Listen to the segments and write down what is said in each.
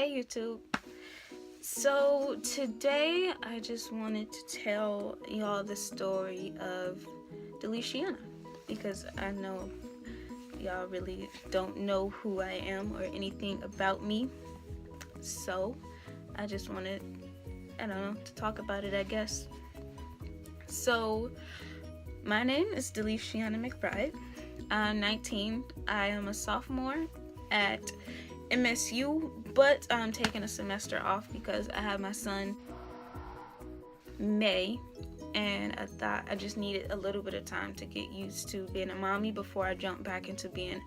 Hey YouTube. So today I just wanted to tell y'all the story of Deliciana because I know y'all really don't know who I am or anything about me. So I just wanted, to talk about it, I guess. So my name is Deliciana McBride. I'm 19. I am a sophomore at MSU, but I'm taking a semester off because I have my son May, and I thought I just needed a little bit of time to get used to being a mommy before I jump back into being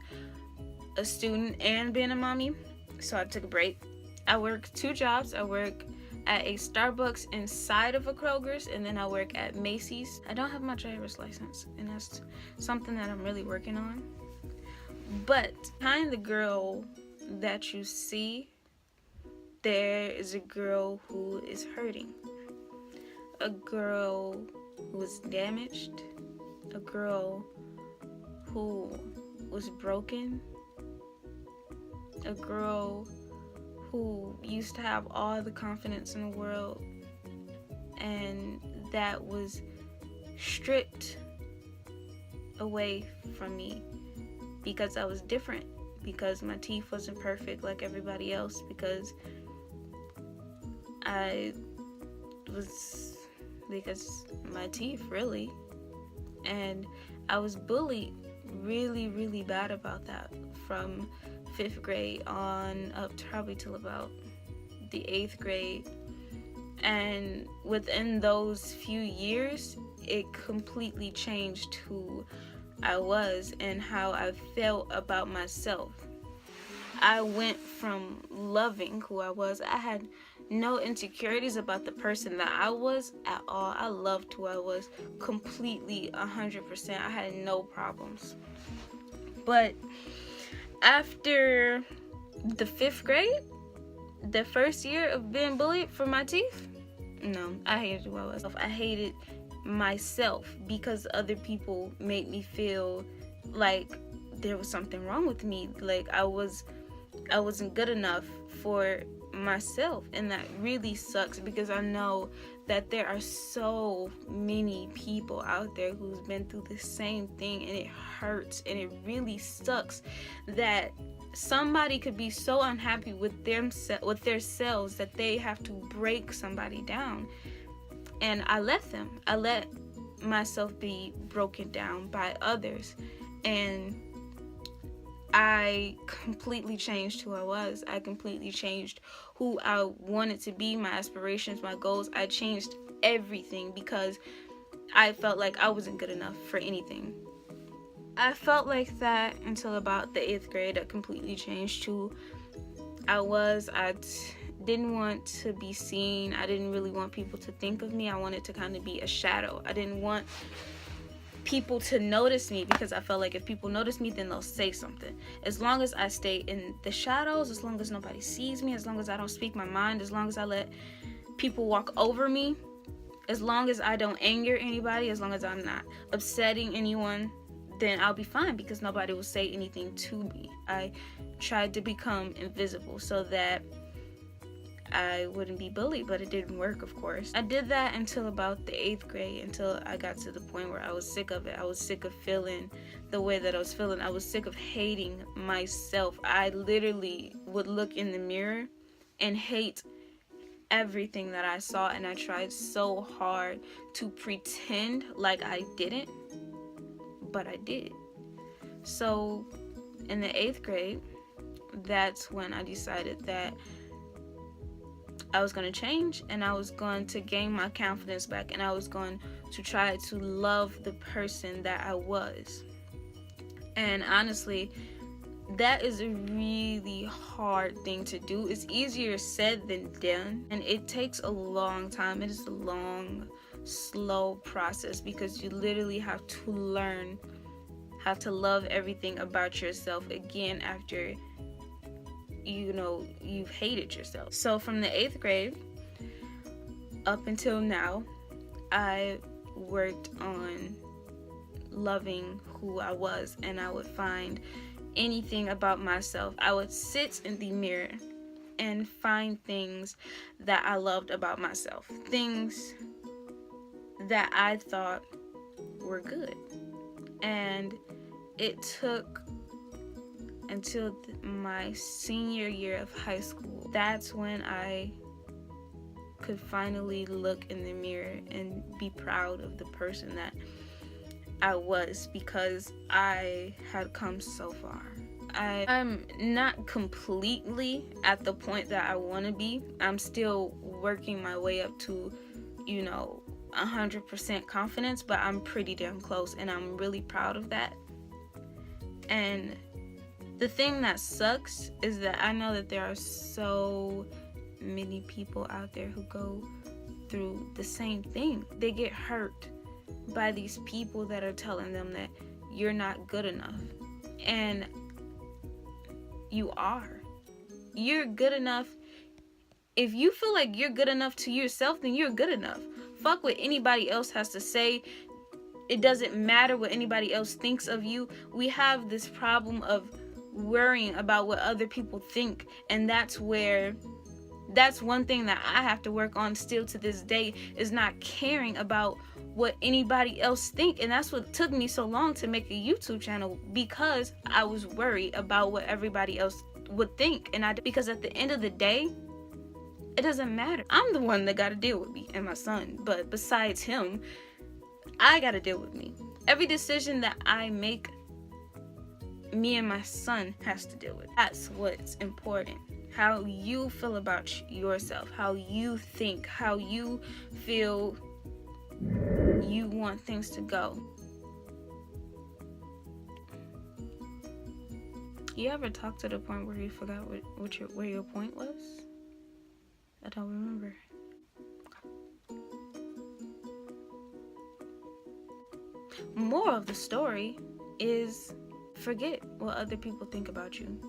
a student and being a mommy. So I took a break. I work 2 jobs. I work at a Starbucks inside of a Kroger's, and then I work at Macy's. I don't have my driver's license, and that's something that I'm really working on. But behind the girl that you see, there is a girl who is hurting, a girl who was damaged, a girl who was broken, a girl who used to have all the confidence in the world, and that was stripped away from me because I was different, because my teeth wasn't perfect like everybody else, because my teeth really, and I was bullied really bad about that from 5th grade on up to probably till about the 8th grade. And within those few years, it completely changed who I was and how I felt about myself. I went from loving who I was. I had no insecurities about the person that I was at all. I loved who I was completely, 100%. I had no problems. But after the 5th grade, the first year of being bullied for my teeth, no, I hated who I was. I hated myself because other people made me feel like there was something wrong with me, like I wasn't good enough for myself. And that really sucks because I know that there are so many people out there who's been through the same thing, and it hurts and it really sucks that somebody could be so unhappy with themselves that they have to break somebody down. And I let myself be broken down by others, and I completely changed who I was. I completely changed who I wanted to be, my aspirations, my goals. I changed everything because I felt like I wasn't good enough for anything. I felt like that until about the 8th grade. I completely changed who I was. I didn't want to be seen. I didn't really want people to think of me. I wanted to kind of be a shadow. I didn't want people to notice me because I felt like if people notice me, then they'll say something. As long as I stay in the shadows, as long as nobody sees me, as long as I don't speak my mind, as long as I let people walk over me, as long as I don't anger anybody, as long as I'm not upsetting anyone, then I'll be fine because nobody will say anything to me. I tried to become invisible so that I wouldn't be bullied, but it didn't work, of course. I did that until about the 8th grade, until I got to the point where I was sick of it. I was sick of feeling the way that I was feeling. I was sick of hating myself. I literally would look in the mirror and hate everything that I saw, and I tried so hard to pretend like I didn't, but I did. So in the 8th grade, that's when I decided that I was going to change, and I was going to gain my confidence back, and I was going to try to love the person that I was. And honestly, that is a really hard thing to do. It's easier said than done, and it takes a long time. It is a long, slow process because you literally have to learn how to love everything about yourself again after you've hated yourself. So from the 8th grade up until now, I worked on loving who I was, and I would find anything about myself. I would sit in the mirror and find things that I loved about myself, things that I thought were good. And it took until my senior year of high school. That's when I could finally look in the mirror and be proud of the person that I was, because I had come so far. I'm not completely at the point that I want to be. I'm still working my way up to, 100% confidence, but I'm pretty damn close, and I'm really proud of that. And the thing that sucks is that I know that there are so many people out there who go through the same thing. They get hurt by these people that are telling them that you're not good enough. And you are. You're good enough. If you feel like you're good enough to yourself, then you're good enough. Fuck what anybody else has to say. It doesn't matter what anybody else thinks of you. We have this problem of worrying about what other people think, and that's one thing that I have to work on still to this day, is not caring about what anybody else think. And that's what took me so long to make a YouTube channel, because I was worried about what everybody else would think. And because at the end of the day, it doesn't matter. I'm the one that got to deal with me and my son, but besides him, I got to deal with me. Every decision that I make, me and my son has to deal with. That's what's important. How you feel about yourself, how you think, how you feel you want things to go. You ever talk to the point where you forgot where your point was? I don't remember. Moral of the story is, forget what other people think about you.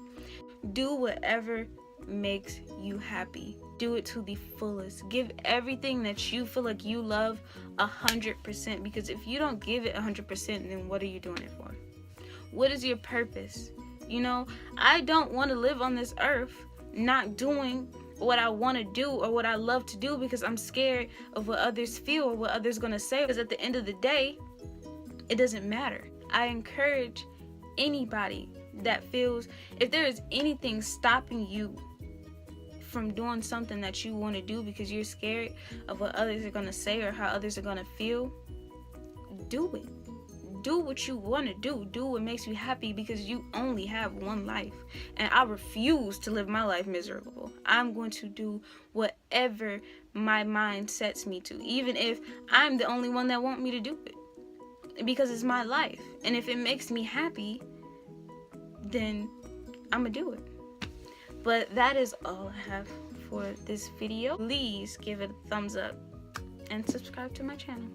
Do whatever makes you happy. Do it to the fullest. Give everything that you feel like you love 100%, because if you don't give it 100%, then what are you doing it for? What is your purpose? I don't want to live on this earth not doing what I want to do or what I love to do because I'm scared of what others feel or what others gonna say. Because at the end of the day, it doesn't matter. I encourage anybody that feels, if there is anything stopping you from doing something that you want to do because you're scared of what others are going to say or how others are going to feel, do it. Do what you want to do. Do what makes you happy, because you only have one life. And I refuse to live my life miserable. I'm going to do whatever my mind sets me to, even if I'm the only one that want me to do it, because it's my life. And if it makes me happy, then I'm gonna do it. But that is all I have for this video. Please give it a thumbs up and subscribe to my channel.